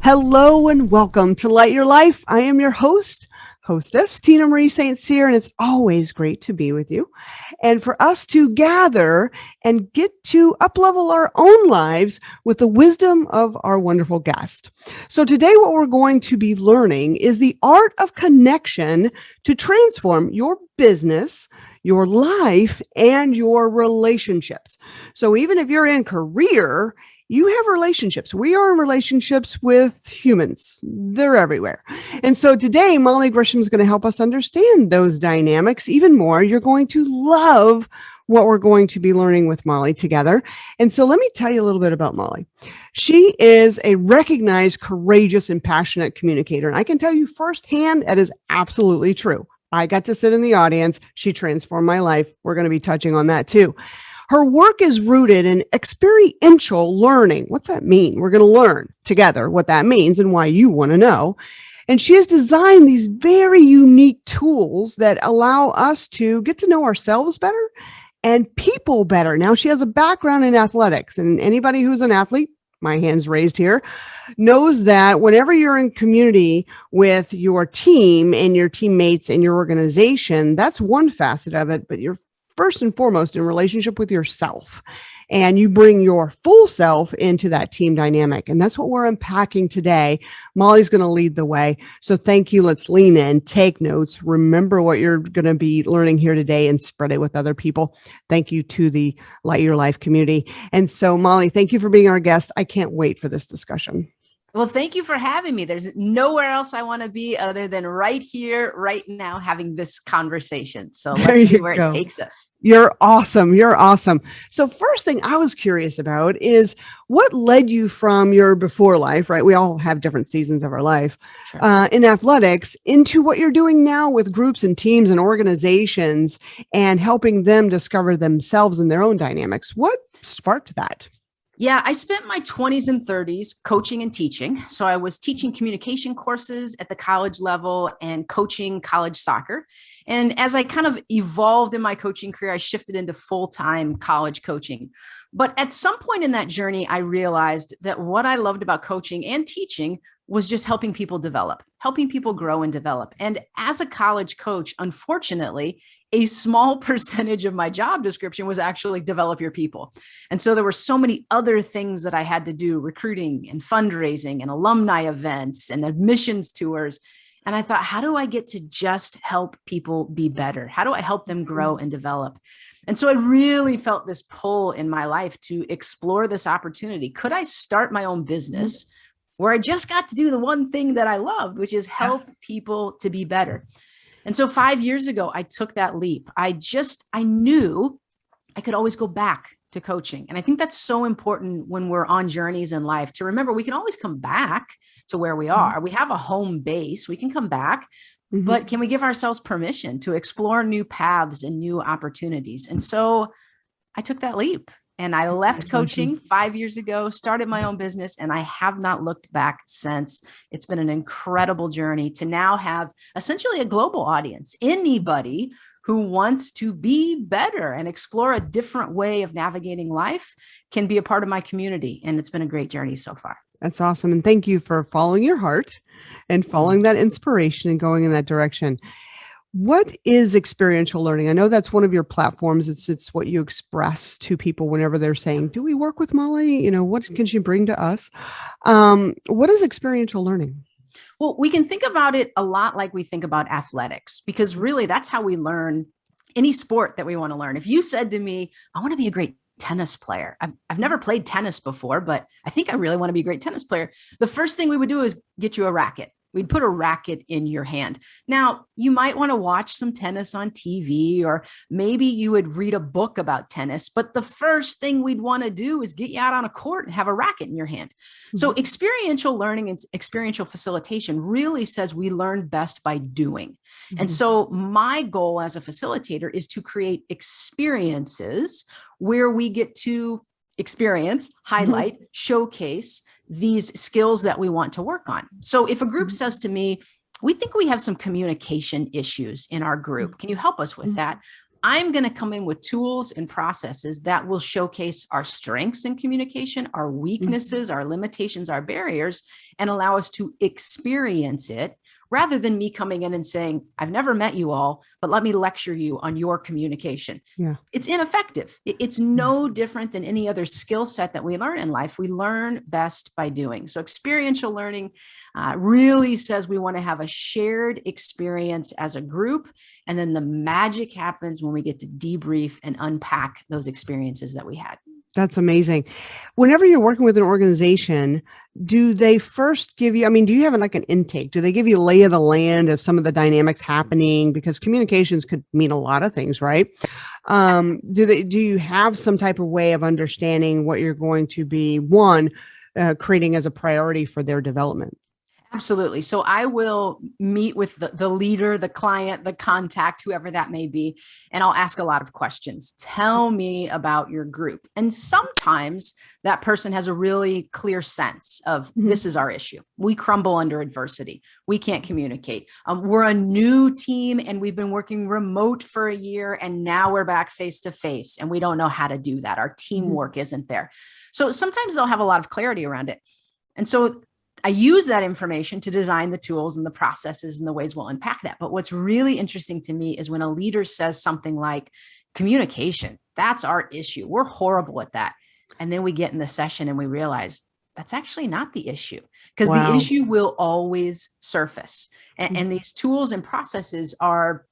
Hello and welcome to Light Your Life. I am your hostess, Tina Marie St.Cyr, and it's always great to be with you and for us to gather and get to uplevel our own lives with the wisdom of our wonderful guest. So today what we're going to be learning is the art of connection to transform your business, your life, and your relationships. So even if you're in career, you have relationships. We are in relationships with humans. They're everywhere. And so today, Molly Grisham is going to help us understand those dynamics even more. You're going to love what we're going to be learning with Molly together. And so let me tell you a little bit about Molly. She is a recognized, courageous, and passionate communicator. And I can tell you firsthand, that is absolutely true. I got to sit in the audience. She transformed my life. We're going to be touching on that too. Her work is rooted in experiential learning. What's that mean? We're going to learn together what that means and why you want to know. And she has designed these very unique tools that allow us to get to know ourselves better and people better. Now, she has a background in athletics, and anybody who's an athlete, my hand's raised here, knows that whenever you're in community with your team and your teammates and your organization, that's one facet of it, but you're first and foremost in relationship with yourself, and you bring your full self into that team dynamic. And that's what we're unpacking today. Molly's going to lead the way. So thank you. Let's lean in, take notes, remember what you're going to be learning here today and spread it with other people. Thank you to the Light Your Life community. And so Molly, thank you for being our guest. I can't wait for this discussion. Well, thank you for having me. There's nowhere else I want to be other than right here, right now, having this conversation. So let's see where it takes us. You're awesome. You're awesome. So first thing I was curious about is what led you from your before life, right? We all have different seasons of our life, sure, in athletics into what you're doing now with groups and teams and organizations and helping them discover themselves and their own dynamics. What sparked that? Yeah, I spent my 20s and 30s coaching and teaching. So I was teaching communication courses at the college level and coaching college soccer. And as I kind of evolved in my coaching career, I shifted into full-time college coaching. But at some point in that journey, I realized that what I loved about coaching and teaching was just helping people develop, helping people grow and develop. And as a college coach, unfortunately, a small percentage of my job description was actually develop your people. And so there were so many other things that I had to do, recruiting and fundraising and alumni events and admissions tours. And I thought, how do I get to just help people be better? How do I help them grow and develop? And so I really felt this pull in my life to explore this opportunity. Could I start my own business where I just got to do the one thing that I loved, which is help people to be better? And so 5 years ago, I took that leap. I knew I could always go back to coaching. And I think that's so important when we're on journeys in life to remember we can always come back to where we are. We have a home base. We can come back, but can we give ourselves permission to explore new paths and new opportunities? And so I took that leap. And I left coaching 5 years ago, started my own business, and I have not looked back since. It's been an incredible journey to now have essentially a global audience. Anybody who wants to be better and explore a different way of navigating life can be a part of my community. And it's been a great journey so far. That's awesome. And thank you for following your heart and following that inspiration and going in that direction. What is experiential learning? I know that's one of your platforms. It's what you express to people whenever they're saying, do we work with Molly? You know, what can she bring to us? What is experiential learning? Well, we can think about it a lot like we think about athletics, because really that's how we learn any sport that we want to learn. If you said to me, I want to be a great tennis player. I've never played tennis before, but I think I really want to be a great tennis player. The first thing we would do is get you a racket. We'd put a racket in your hand. Now, you might want to watch some tennis on TV, or maybe you would read a book about tennis, but the first thing we'd want to do is get you out on a court and have a racket in your hand. So experiential learning and experiential facilitation really says we learn best by doing. And so my goal as a facilitator is to create experiences where we get to experience, highlight, showcase these skills that we want to work on. So if a group says to me, we think we have some communication issues in our group, can you help us with that? I'm going to come in with tools and processes that will showcase our strengths in communication, our weaknesses, our limitations, our barriers, and allow us to experience it rather than me coming in and saying, I've never met you all, but let me lecture you on your communication. Yeah. It's ineffective. It's no different than any other skill set that we learn in life. We learn best by doing. So experiential learning really says we want to have a shared experience as a group. And then the magic happens when we get to debrief and unpack those experiences that we had. That's amazing. Whenever you're working with an organization, do they first give you, I mean, do you have like an intake? Do they give you lay of the land of some of the dynamics happening? Because communications could mean a lot of things, right? Do you have some type of way of understanding what you're going to be, creating as a priority for their development? Absolutely. So I will meet with the leader, the client, the contact, whoever that may be, and I'll ask a lot of questions. Tell me about your group. And sometimes that person has a really clear sense of this is our issue. We crumble under adversity. We can't communicate. We're a new team and we've been working remote for a year and now we're back face to face and we don't know how to do that. Our teamwork isn't there. So sometimes they'll have a lot of clarity around it. And so I use that information to design the tools and the processes and the ways we'll unpack that. But what's really interesting to me is when a leader says something like communication, that's our issue. We're horrible at that. And then we get in the session and we realize that's actually not the issue because the issue will always surface. And these tools and processes are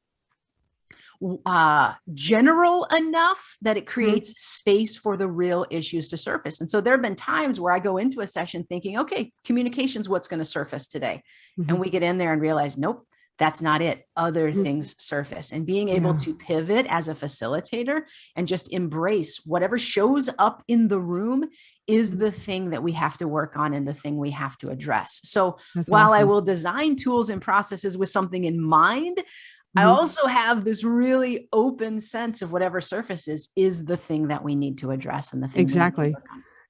general enough that it creates space for the real issues to surface. And so there have been times where I go into a session thinking, okay, communication's what's going to surface today. And we get in there and realize, nope, that's not it. Other things surface, and being able to pivot as a facilitator and just embrace whatever shows up in the room is the thing that we have to work on and the thing we have to address. So while I will design tools and processes with something in mind, I also have this really open sense of whatever surfaces is the thing that we need to address and the thing. Exactly.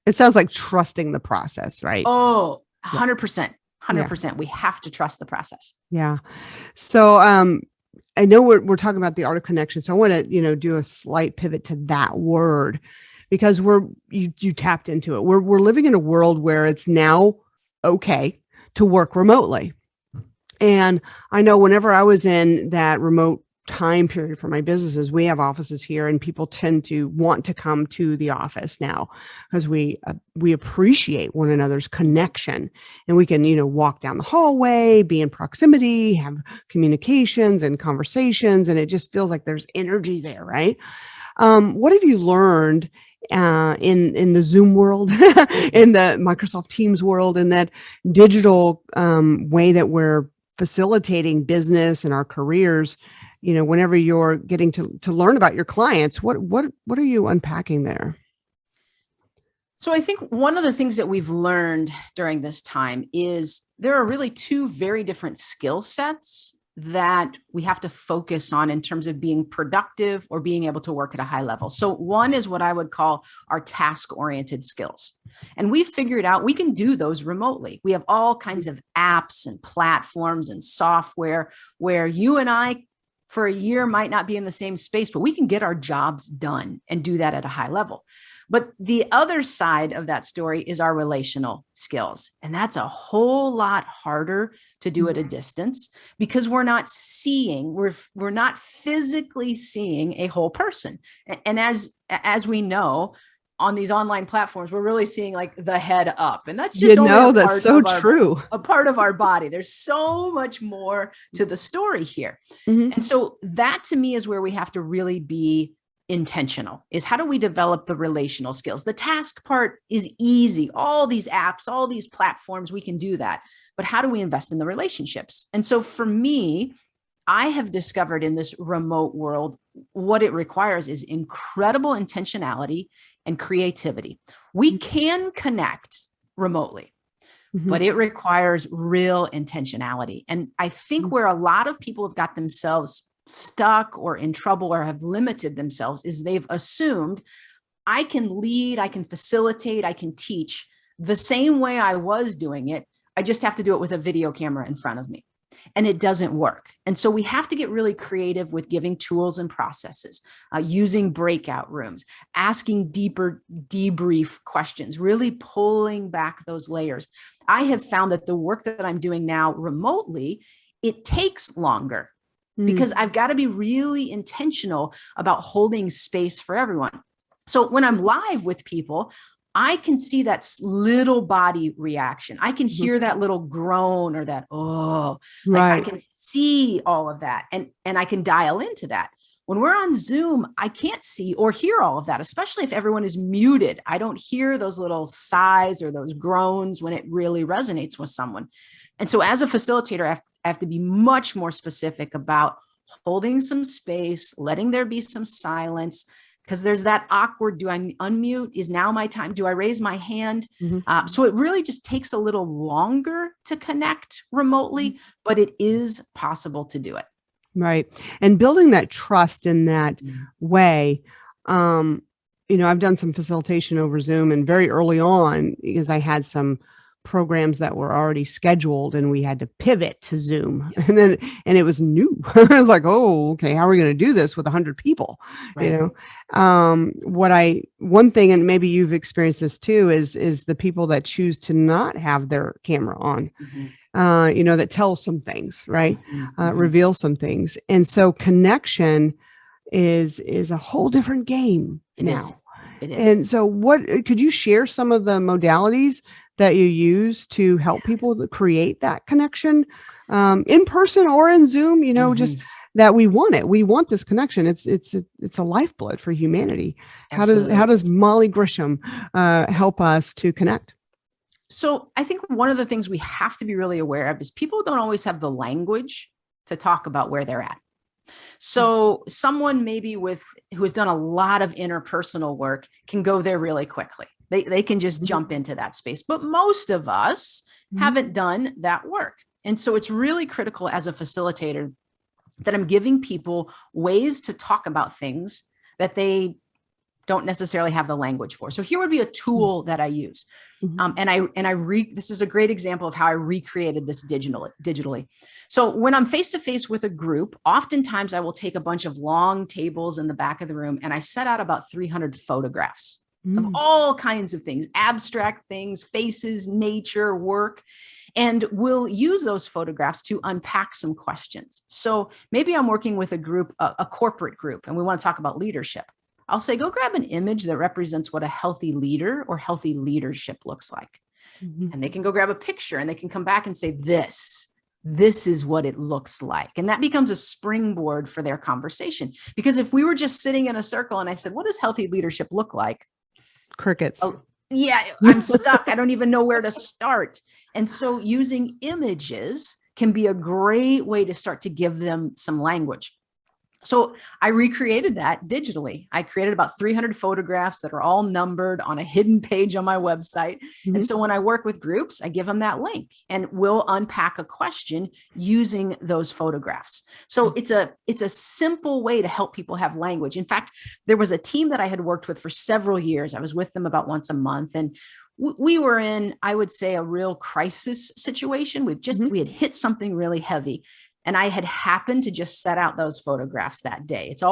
It sounds like trusting the process, right? Oh, 100%. 100%. We have to trust the process. Yeah. So, I know we're talking about the art of connection. So I want to, do a slight pivot to that word because you tapped into it. We're living in a world where it's now okay to work remotely. And I know whenever I was in that remote time period for my businesses, we have offices here and people tend to want to come to the office now because we appreciate one another's connection and we can, walk down the hallway, be in proximity, have communications and conversations. And it just feels like there's energy there, right? What have you learned in the Zoom world, in the Microsoft Teams world, in that digital way that we're facilitating business and our careers, whenever you're getting to learn about your clients, what are you unpacking there? So I think one of the things that we've learned during this time is there are really two very different skill sets that we have to focus on in terms of being productive or being able to work at a high level. So one is what I would call our task-oriented skills. And we've figured out we can do those remotely. We have all kinds of apps and platforms and software where you and I for a year might not be in the same space, but we can get our jobs done and do that at a high level. But the other side of that story is our relational skills. And that's a whole lot harder to do at a distance because we're not physically seeing a whole person. And as we know, on these online platforms, we're really seeing like the head up. And that's just that's so true. A part of our body. There's so much more to the story here. And so that to me is where we have to really be intentional, is how do we develop the relational skills? The task part is easy. All these apps, all these platforms, we can do that. But how do we invest in the relationships? And so for me, I have discovered in this remote world, what it requires is incredible intentionality and creativity. We can connect remotely, but it requires real intentionality. And I think where a lot of people have got themselves stuck or in trouble or have limited themselves is they've assumed I can lead, I can facilitate, I can teach the same way I was doing it. I just have to do it with a video camera in front of me. and it doesn't work. And so we have to get really creative with giving tools and processes, using breakout rooms, asking deeper debrief questions, really pulling back those layers. I have found that the work that I'm doing now remotely, it takes longer because I've got to be really intentional about holding space for everyone. So when I'm live with people, I can see that little body reaction. I can hear that little groan or that, oh, like I can see all of that and I can dial into that. When we're on Zoom, I can't see or hear all of that, especially if everyone is muted. I don't hear those little sighs or those groans when it really resonates with someone. And so as a facilitator, I have to be much more specific about holding some space, letting there be some silence, because there's that awkward, do I unmute? Is now my time? Do I raise my hand? So it really just takes a little longer to connect remotely, but it is possible to do it. Right. And building that trust in that way, I've done some facilitation over Zoom, and very early on, because I had some programs that were already scheduled and we had to pivot to Zoom, and it was new. I was like, oh, okay, how are we going to do this with 100 people? Right. One thing, and maybe you've experienced this too, is the people that choose to not have their camera on, that tells some things, right? Reveal some things. And so connection is a whole different game now. It is. And so could you share some of the modalities that you use to help people create that connection, in person or in Zoom, just that we want it. We want this connection. It's a lifeblood for humanity. Absolutely. How does Molly Grisham help us to connect? So I think one of the things we have to be really aware of is people don't always have the language to talk about where they're at. So someone maybe who has done a lot of interpersonal work can go there really quickly. They can just jump into that space. But most of us haven't done that work. And so it's really critical as a facilitator that I'm giving people ways to talk about things that they don't necessarily have the language for. So here would be a tool that I use. This is a great example of how I recreated this digitally. So when I'm face-to-face with a group, oftentimes I will take a bunch of long tables in the back of the room and I set out about 300 photographs of all kinds of things, abstract things, faces, nature, work. And we'll use those photographs to unpack some questions. So maybe I'm working with a group, a corporate group, and we want to talk about leadership. I'll say, go grab an image that represents what a healthy leader or healthy leadership looks like. And they can go grab a picture and they can come back and say, this is what it looks like. And that becomes a springboard for their conversation. Because if we were just sitting in a circle and I said, what does healthy leadership look like? Crickets. Oh, yeah, I'm stuck. I don't even know where to start. And so using images can be a great way to start to give them some language. So I recreated that digitally. I created about 300 photographs that are all numbered on a hidden page on my website. And so when I work with groups, I give them that link and we'll unpack a question using those photographs. So it's a simple way to help people have language. In fact, there was a team that I had worked with for several years. I was with them about once a month, and we were in, I would say, a real crisis situation. We had hit something really heavy. And I had happened to just set out those photographs that day. It's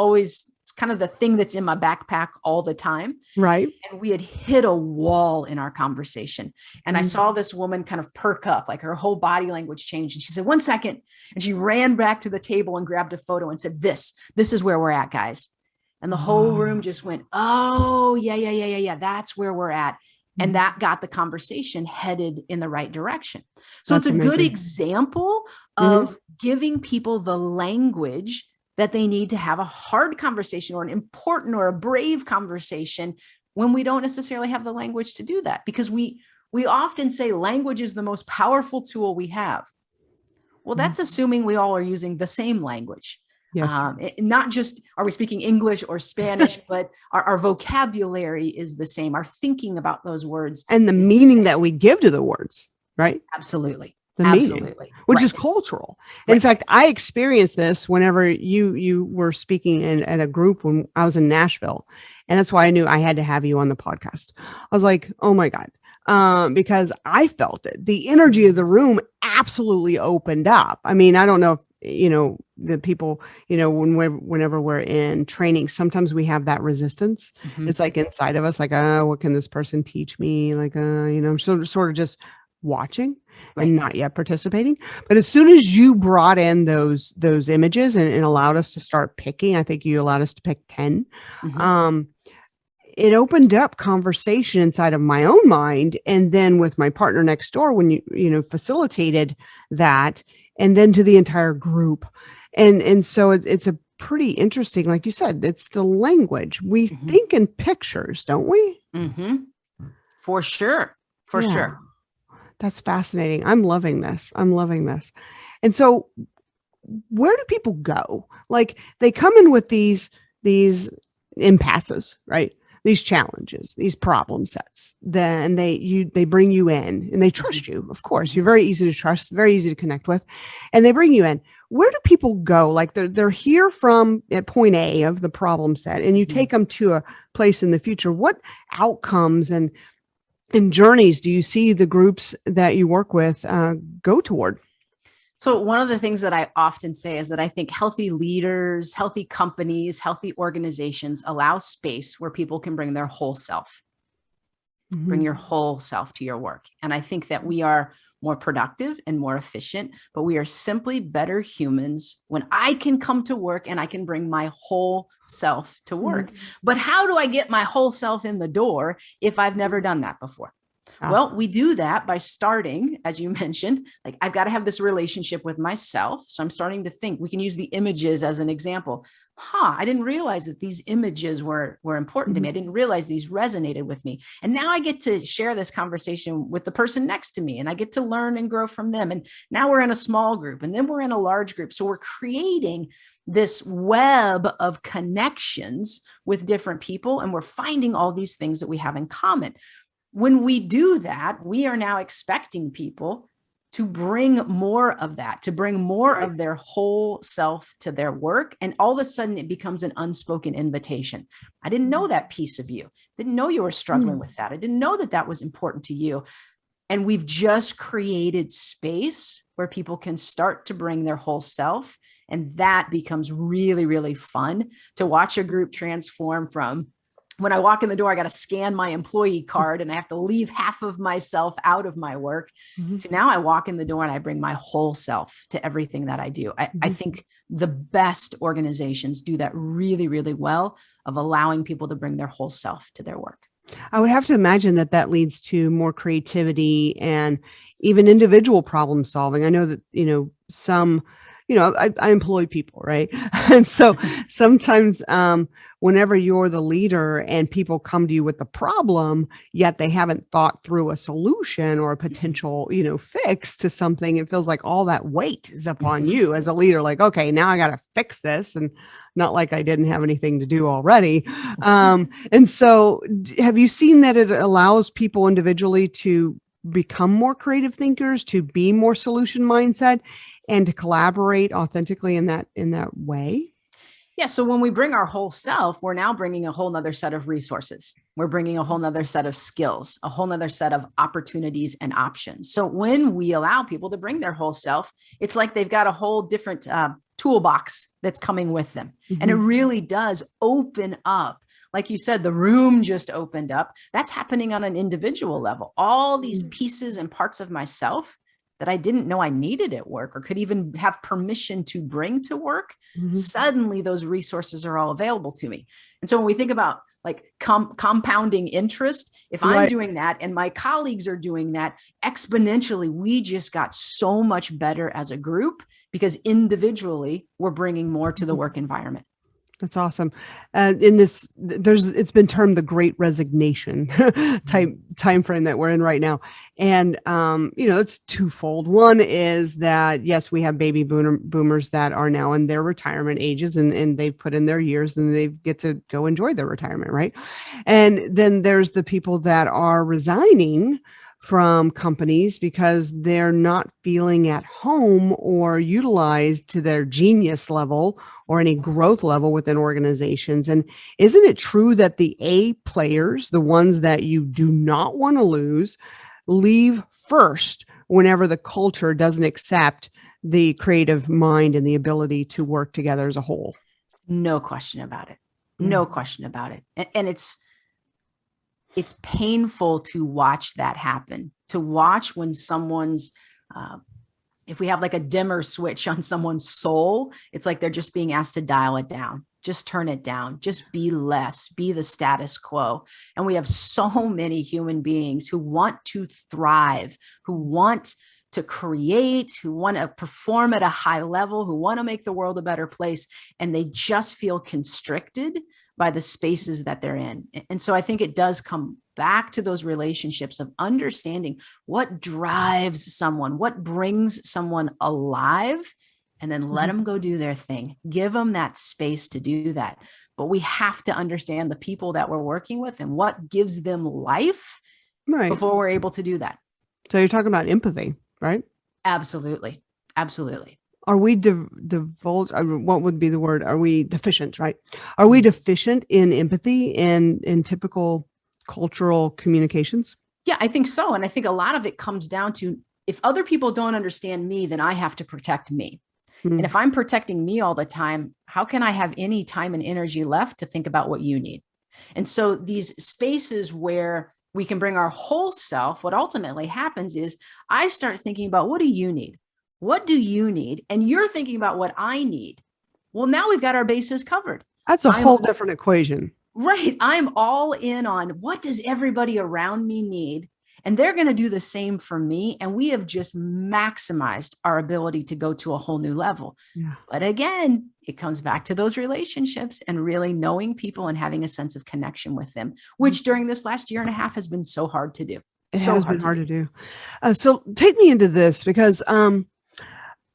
kind of the thing that's in my backpack all the time. Right. And we had hit a wall in our conversation. And I saw this woman kind of perk up, like her whole body language changed. And she said, 1 second. And she ran back to the table and grabbed a photo and said, this is where we're at, guys. And the whole room just went, oh, yeah. That's where we're at. And that got the conversation headed in the right direction. So it's a good example of giving people the language that they need to have a hard conversation or an important or a brave conversation when we don't necessarily have the language to do that. Because we often say language is the most powerful tool we have. Well, that's assuming we all are using the same language. Yes. Not just are we speaking English or Spanish, but our vocabulary is the same. Our thinking about those words and the meaning that we give to the words, right? Absolutely. The meaning, which is cultural. In fact, I experienced this whenever you were speaking at a group when I was in Nashville. And that's why I knew I had to have you on the podcast. I was like, oh my God, because I felt it. The energy of the room absolutely opened up. I mean, I don't know if, the people, whenever we're in training, sometimes we have that resistance. Mhm. It's like inside of us, like, oh, what can this person teach me? Like, I'm sort of just watching Right. and not yet participating. But as soon as you brought in those images and allowed us to start picking, I think you allowed us to pick 10. Mhm. It opened up conversation inside of my own mind. And then with my partner next door, when you facilitated that, and then to the entire group. And so it's a pretty interesting, like you said, it's the language. We Mhm. think in pictures, don't we? Mhm. For sure. For Yeah. sure. That's fascinating. I'm loving this. I'm loving this. And so where do people go? Like they come in with these impasses, right? These challenges, these problem sets. Then they bring you in and they trust you. Of course, you're very easy to trust, very easy to connect with, and they bring you in. Where do people go? Like they're here from at point A of the problem set, and you take them to a place in the future. What outcomes and journeys do you see the groups that you work with go toward? So one of the things that I often say is that I think healthy leaders, healthy companies, healthy organizations allow space where people can bring their whole self, bring your whole self to your work. And I think that we are more productive and more efficient, but we are simply better humans when I can come to work and I can bring my whole self to work. But how do I get my whole self in the door if I've never done that before? Well, we do that by starting, as you mentioned, like I've got to have this relationship with myself. So I'm starting to think. We can use the images as an example. I didn't realize that these images were important to me. I didn't realize these resonated with me. And now I get to share this conversation with the person next to me and I get to learn and grow from them. And now we're in a small group and then we're in a large group. So we're creating this web of connections with different people and we're finding all these things that we have in common. When we do that, we are now expecting people to bring more of that, to bring more of their whole self to their work. And all of a sudden it becomes an unspoken invitation. I didn't know that piece of you. Didn't know you were struggling with that. I didn't know that that was important to you. And we've just created space where people can start to bring their whole self. And that becomes really, really fun to watch a group transform from when I walk in the door, I got to scan my employee card and I have to leave half of myself out of my work. So now I walk in the door and I bring my whole self to everything that I do. I think the best organizations do that really, really well of allowing people to bring their whole self to their work. I would have to imagine that leads to more creativity and even individual problem solving. I know that, some, I employ people, right? And so sometimes whenever you're the leader and people come to you with the problem, yet they haven't thought through a solution or a potential, fix to something, it feels like all that weight is upon you as a leader. Like, okay, now I got to fix this, and not like I didn't have anything to do already. And so have you seen that it allows people individually to become more creative thinkers, to be more solution mindset, and to collaborate authentically in that way? Yeah. So when we bring our whole self, we're now bringing a whole nother set of resources. We're bringing a whole nother set of skills, a whole nother set of opportunities and options. So when we allow people to bring their whole self, it's like they've got a whole different toolbox that's coming with them. And it really does open up. Like you said, the room just opened up. That's happening on an individual level. All these pieces and parts of myself that I didn't know I needed at work or could even have permission to bring to work, suddenly those resources are all available to me. And so when we think about like compounding interest, if I'm doing that and my colleagues are doing that, exponentially, we just got so much better as a group because individually we're bringing more to the work environment. That's awesome. In this, it's been termed the Great Resignation time frame that we're in right now, and it's twofold. One is that yes, we have baby boomers that are now in their retirement ages, and they've put in their years, and they get to go enjoy their retirement, right? And then there's the people that are resigning from companies because they're not feeling at home or utilized to their genius level or any growth level within organizations. And isn't it true that the A players, the ones that you do not want to lose, leave first whenever the culture doesn't accept the creative mind and the ability to work together as a whole? No question about it. No question about it. And it's painful to watch that happen, to watch when someone's, if we have like a dimmer switch on someone's soul, it's like they're just being asked to dial it down, just turn it down, just be less, be the status quo. And we have so many human beings who want to thrive, who want to create, who want to perform at a high level, who want to make the world a better place. And they just feel constricted by the spaces that they're in. And so I think it does come back to those relationships of understanding what drives someone, what brings someone alive, and then let them go do their thing. Give them that space to do that. But we have to understand the people that we're working with and what gives them life before we're able to do that. So you're talking about empathy, right? Absolutely. Absolutely. Are we divulge? What would be the word? Are we deficient, right? Are we deficient in empathy and in typical cultural communications? Yeah, I think so. And I think a lot of it comes down to, if other people don't understand me, then I have to protect me. And if I'm protecting me all the time, how can I have any time and energy left to think about what you need? And so these spaces where we can bring our whole self, what ultimately happens is I start thinking about, what do you need? What do you need? And you're thinking about what I need. Well, now we've got our bases covered. That's a whole different equation. Right. I'm all in on what does everybody around me need? And they're going to do the same for me. And we have just maximized our ability to go to a whole new level. Yeah. But again, it comes back to those relationships and really knowing people and having a sense of connection with them, which during this last year and a half has been so hard to do. It has been hard to do. So take me into this, because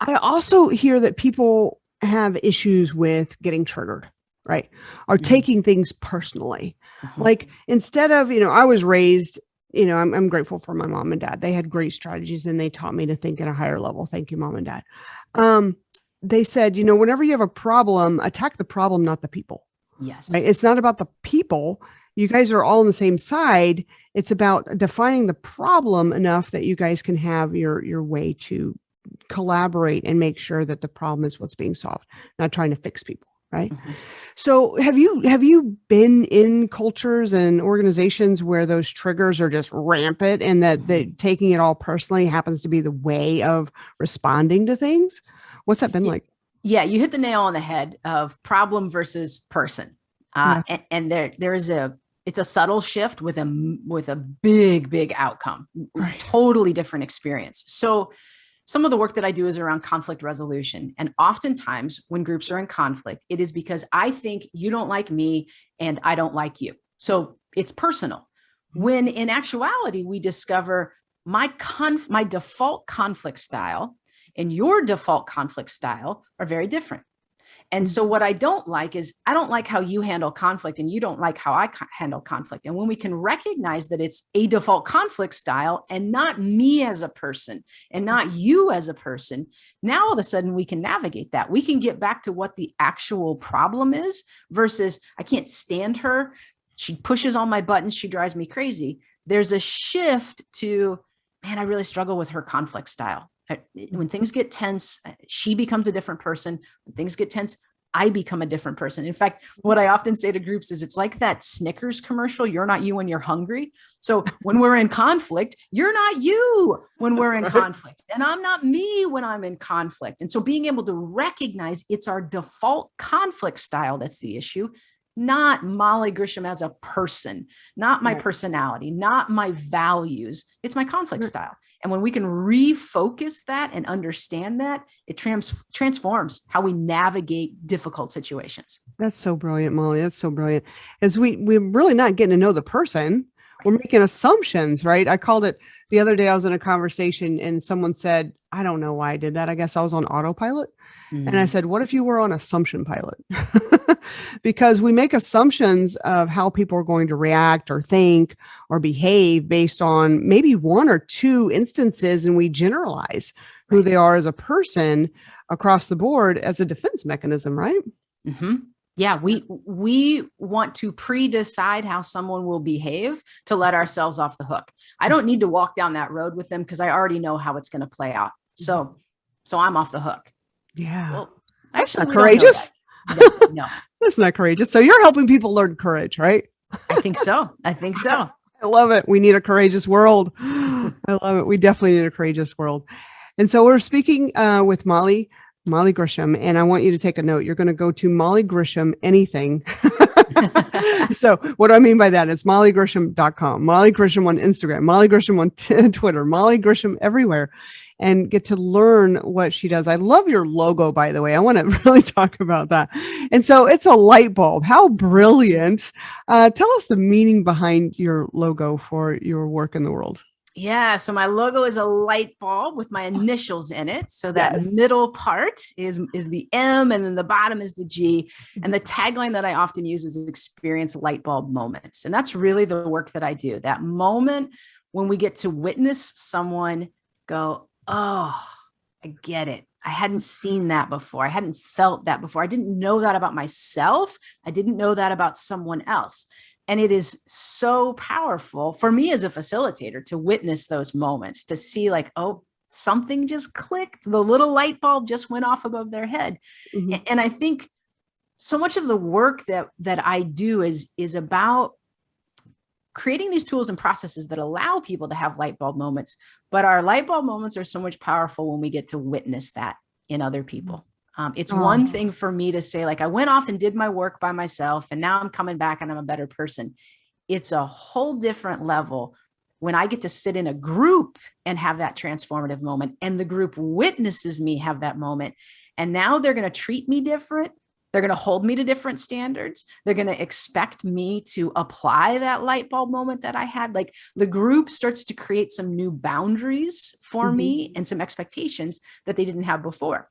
I also hear that people have issues with getting triggered, right? Or taking things personally. Like, instead of, I was raised, I'm grateful for my mom and dad. They had great strategies and they taught me to think at a higher level. Thank you, mom and dad. They said, whenever you have a problem, attack the problem, not the people. Yes. Right? It's not about the people. You guys are all on the same side. It's about defining the problem enough that you guys can have your way to collaborate and make sure that the problem is what's being solved, not trying to fix people. Right. So have you been in cultures and organizations where those triggers are just rampant and that taking it all personally happens to be the way of responding to things? What's that been like? Yeah, you hit the nail on the head of problem versus person. And it's a subtle shift with a big outcome, right. Totally different experience. So some of the work that I do is around conflict resolution. And oftentimes when groups are in conflict, it is because I think you don't like me and I don't like you. So it's personal. When in actuality, we discover my default conflict style and your default conflict style are very different. And so what I don't like is I don't like how you handle conflict and you don't like how I handle conflict. And when we can recognize that it's a default conflict style and not me as a person and not you as a person, now all of a sudden we can navigate that. We can get back to what the actual problem is versus I can't stand her. She pushes all my buttons. She drives me crazy. There's a shift to, man, I really struggle with her conflict style. When things get tense, she becomes a different person. When things get tense, I become a different person. In fact, what I often say to groups is it's like that Snickers commercial, you're not you when you're hungry. So when we're in conflict, you're not you when we're in conflict. And I'm not me when I'm in conflict. And so being able to recognize it's our default conflict style that's the issue, not Molly Grisham as a person, not my personality, not my values. It's my conflict style. And when we can refocus that and understand that, it transforms how we navigate difficult situations. That's so brilliant, Molly. That's so brilliant. As we're really not getting to know the person. we're making assumptions, right? I called it the other day. I was in a conversation and someone said, I don't know why I did that. I guess I was on autopilot. And I said, what if you were on assumption pilot? Because we make assumptions of how people are going to react or think or behave based on maybe one or two instances, and we generalize who they are as a person across the board as a defense mechanism, right? Mm-hmm. Yeah, we want to pre-decide how someone will behave to let ourselves off the hook. I don't need to walk down that road with them because I already know how it's going to play out. So I'm off the hook. Yeah. Well, that's actually, not courageous. No, that's not courageous. So you're helping people learn courage, right? I think so. I love it. We need a courageous world. I love it. We definitely need a courageous world. And so we're speaking with Molly Grisham, and I want you to take a note. You're going to go to Molly Grisham anything. So what do I mean by that? It's mollygrisham.com, Molly Grisham on Instagram, Molly Grisham on Twitter, Molly Grisham everywhere, and get to learn what she does. I love your logo, by the way. I want to really talk about that. And so it's a light bulb. How brilliant. Tell us the meaning behind your logo for your work in the world. Yeah, so my logo is a light bulb with my initials in it. So that middle part is the M, and then the bottom is the G. And the tagline that I often use is experience light bulb moments. And that's really the work that I do. That moment when we get to witness someone go, oh, I get it. I hadn't seen that before. I hadn't felt that before. I didn't know that about myself. I didn't know that about someone else. And it is so powerful for me as a facilitator to witness those moments, to see like, oh, something just clicked. The little light bulb just went off above their head. Mm-hmm. And I think so much of the work that I do is about creating these tools and processes that allow people to have light bulb moments. But our light bulb moments are so much powerful when we get to witness that in other people. It's one thing for me to say, like, I went off and did my work by myself, and now I'm coming back and I'm a better person. It's a whole different level when I get to sit in a group and have that transformative moment, and the group witnesses me have that moment. And now they're going to treat me different. They're going to hold me to different standards. They're going to expect me to apply that light bulb moment that I had. Like, the group starts to create some new boundaries for me and some expectations that they didn't have before.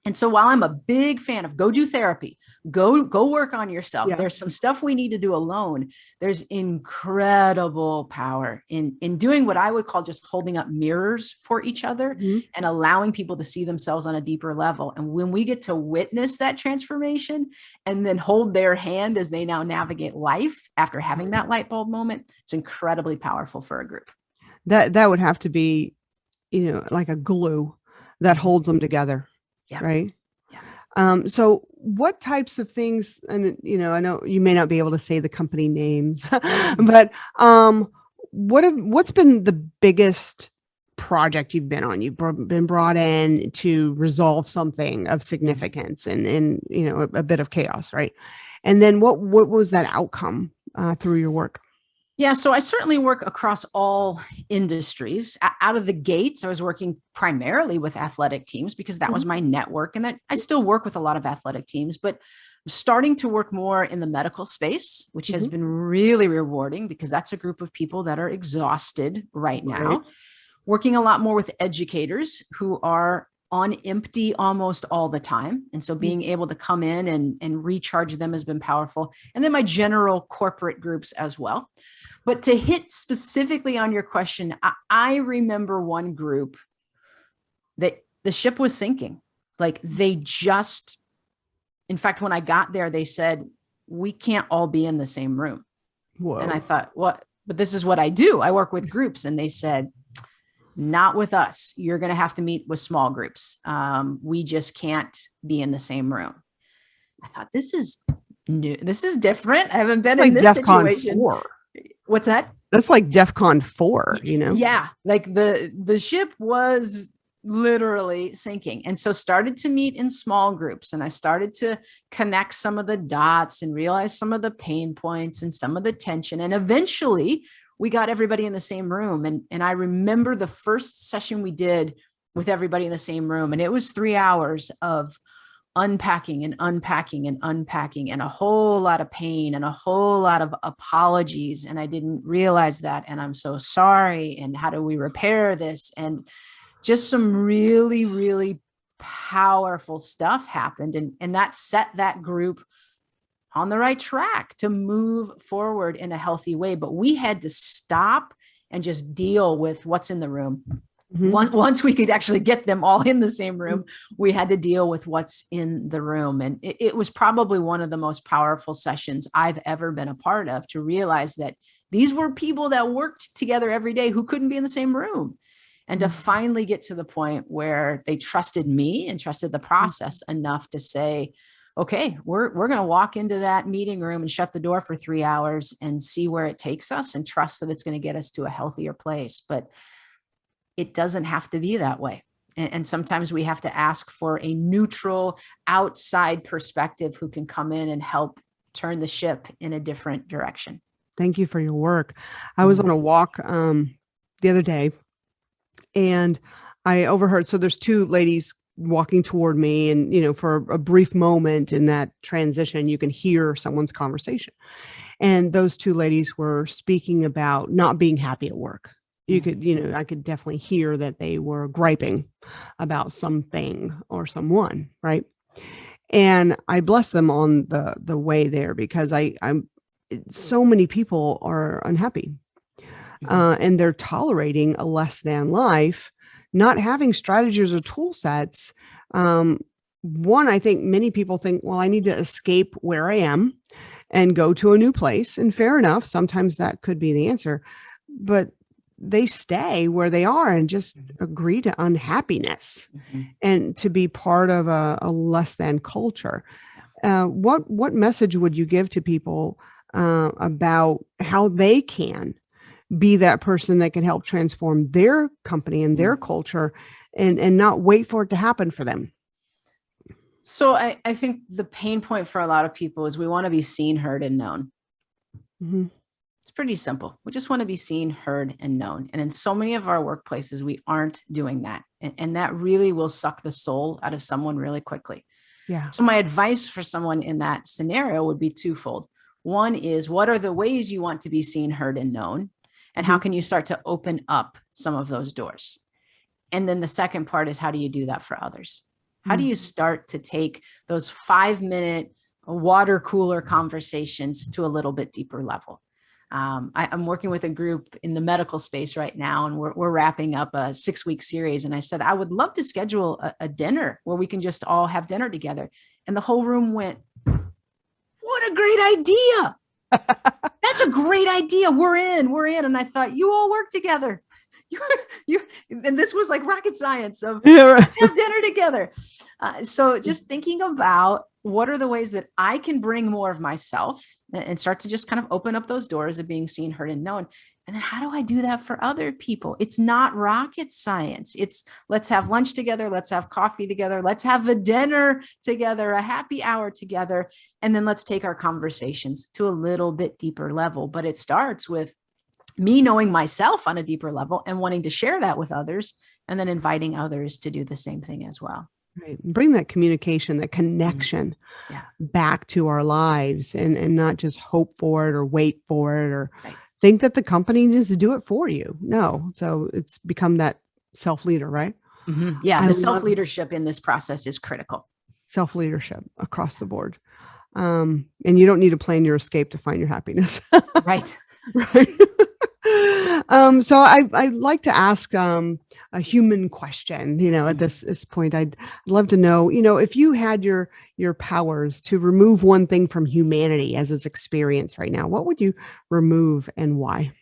And so while I'm a big fan of go do therapy, go work on yourself, there's some stuff we need to do alone. There's incredible power in doing what I would call just holding up mirrors for each other and allowing people to see themselves on a deeper level. And when we get to witness that transformation and then hold their hand as they now navigate life after having that light bulb moment, it's incredibly powerful for a group. That would have to be, like a glue that holds them together. Yeah. Right. Yeah. So what types of things, and, I know you may not be able to say the company names, but, what's been the biggest project you've been on? You've been brought in to resolve something of significance and a bit of chaos. Right. And then what was that outcome, through your work? Yeah, so I certainly work across all industries. Out of the gates, I was working primarily with athletic teams because that was my network, and that I still work with a lot of athletic teams, but I'm starting to work more in the medical space, which has been really rewarding because that's a group of people that are exhausted right now. Working a lot more with educators who are on empty almost all the time. And so being able to come in and recharge them has been powerful. And then my general corporate groups as well. But to hit specifically on your question, I remember one group that the ship was sinking. Like, they just, in fact, when I got there, they said, we can't all be in the same room. Whoa. And I thought, what? But this is what I do. I work with groups. And they said, not with us. You're going to have to meet with small groups. We just can't be in the same room. I thought, this is new. This is different. I haven't been in this situation. 4. What's that? That's like DEFCON 4, Yeah. Like the ship was literally sinking. And so started to meet in small groups, and I started to connect some of the dots and realize some of the pain points and some of the tension. And eventually we got everybody in the same room. And I remember the first session we did with everybody in the same room, and it was 3 hours of unpacking and unpacking and unpacking, and a whole lot of pain and a whole lot of apologies. And I didn't realize that. And I'm so sorry. And how do we repair this? And just some really, really powerful stuff happened. And that set that group on the right track to move forward in a healthy way. But we had to stop and just deal with what's in the room. Once we could actually get them all in the same room, we had to deal with what's in the room. And it was probably one of the most powerful sessions I've ever been a part of, to realize that these were people that worked together every day who couldn't be in the same room. And to finally get to the point where they trusted me and trusted the process enough to say, okay, we're going to walk into that meeting room and shut the door for 3 hours and see where it takes us, and trust that it's going to get us to a healthier place. But it doesn't have to be that way. And sometimes we have to ask for a neutral outside perspective who can come in and help turn the ship in a different direction. Thank you for your work. I was on a walk the other day, and I overheard, so there's two ladies walking toward me, and, you know, for a brief moment in that transition, you can hear someone's conversation. And those two ladies were speaking about not being happy at work. You could, you know, I could definitely hear that they were griping about something or someone, right? And I bless them on the way there, because I'm so many people are unhappy, and they're tolerating a less than life, not having strategies or tool sets. One, I think many people think, well, I need to escape where I am and go to a new place. And fair enough, sometimes that could be the answer, but they stay where they are and just agree to unhappiness and to be part of a less than culture. What message would you give to people about how they can be that person that can help transform their company and their culture, and not wait for it to happen for them? So I think the pain point for a lot of people is we want to be seen, heard, and known. It's pretty simple. We just want to be seen, heard, and known. And in so many of our workplaces, we aren't doing that. And that really will suck the soul out of someone really quickly. Yeah. So my advice for someone in that scenario would be twofold. One is, what are the ways you want to be seen, heard, and known? And how can you start to open up some of those doors? And then the second part is, how do you do that for others? How do you start to take those 5-minute water cooler conversations to a little bit deeper level? I'm working with a group in the medical space right now, and we're wrapping up a 6-week series. And I said, I would love to schedule a dinner where we can just all have dinner together. And the whole room went, what a great idea. That's a great idea. We're in. And I thought, you all work together. And this was like rocket science of let's have dinner together. So just thinking about, what are the ways that I can bring more of myself and start to just kind of open up those doors of being seen, heard, and known. And then how do I do that for other people? It's not rocket science. It's, let's have lunch together. Let's have coffee together. Let's have a dinner together, a happy hour together. And then let's take our conversations to a little bit deeper level. But it starts with me knowing myself on a deeper level and wanting to share that with others, and then inviting others to do the same thing as well. Right. Bring that communication, that connection back to our lives, and not just hope for it or wait for it or think that the company needs to do it for you. No. So it's become that self-leader, right? Yeah. The self-leadership in this process is critical. Self-leadership across the board. And you don't need to plan your escape to find your happiness. Right. Right. So I'd like to ask a human question, at this point. I'd love to know, if you had your powers to remove one thing from humanity as it's experienced right now, what would you remove and why?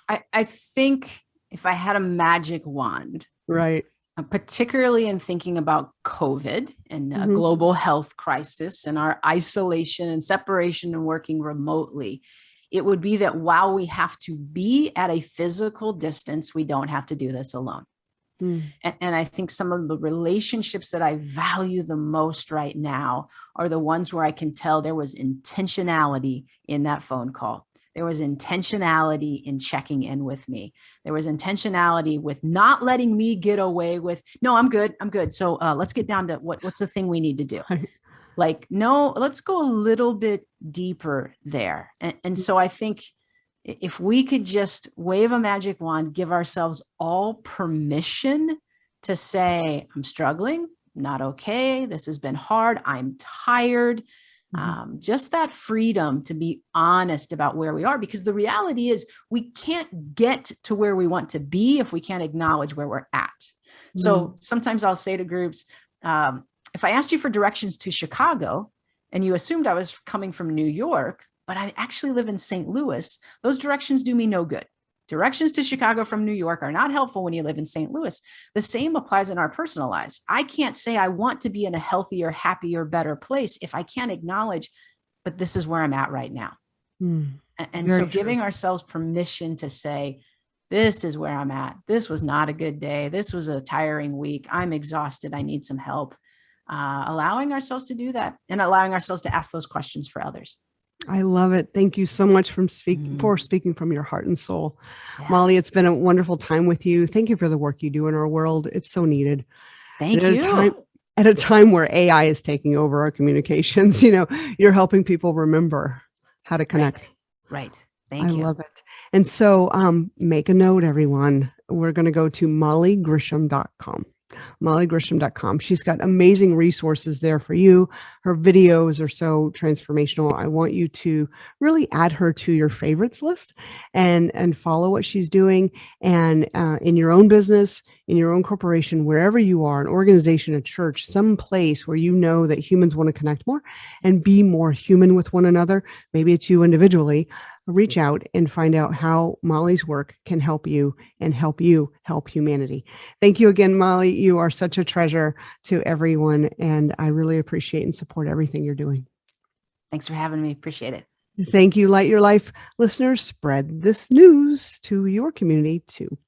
I think if I had a magic wand, right, particularly in thinking about COVID and a global health crisis and our isolation and separation and working remotely, it would be that while we have to be at a physical distance, we don't have to do this alone. And I think some of the relationships that I value the most right now are the ones where I can tell there was intentionality in that phone call. There was intentionality in checking in with me. There was intentionality with not letting me get away with, no, I'm good. I'm good. So let's get down to what's the thing we need to do. Like, no, let's go a little bit deeper there. And so I think if we could just wave a magic wand, give ourselves all permission to say, I'm struggling, not okay. This has been hard. I'm tired. Just that freedom to be honest about where we are, because the reality is we can't get to where we want to be if we can't acknowledge where we're at. So sometimes I'll say to groups, if I asked you for directions to Chicago and you assumed I was coming from New York, but I actually live in St. Louis, those directions do me no good. Directions to Chicago from New York are not helpful when you live in St. Louis. The same applies in our personal lives. I can't say I want to be in a healthier, happier, better place if I can't acknowledge, but this is where I'm at right now. And so giving ourselves permission to say, this is where I'm at. This was not a good day. This was a tiring week. I'm exhausted. I need some help. Allowing ourselves to do that and allowing ourselves to ask those questions for others. I love it. Thank you so much for speaking from your heart and soul. Yeah. Molly, it's been a wonderful time with you. Thank you for the work you do in our world. It's so needed. Thank you. At a time where AI is taking over our communications, you're helping people remember how to connect. Right. Thank you. I love it. And so make a note, everyone. We're going to go to mollygrisham.com. mollygrisham.com. She's got amazing resources there for you. Her videos are so transformational. I want you to really add her to your favorites list and follow what she's doing. And in your own business, in your own corporation, wherever you are, an organization, a church, some place where you know that humans want to connect more and be more human with one another. Maybe it's you individually. Reach out and find out how Molly's work can help you and help you help humanity. Thank you again, Molly. You are such a treasure to everyone, and I really appreciate and support everything you're doing. Thanks for having me. Appreciate it. Thank you, Light Your Life listeners. Spread this news to your community too.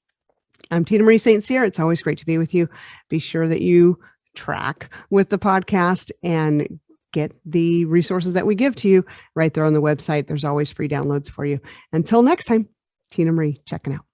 I'm Tina Marie St.Cyr. It's always great to be with you. Be sure that you track with the podcast and get the resources that we give to you right there on the website. There's always free downloads for you. Until next time, Tina Marie checking out.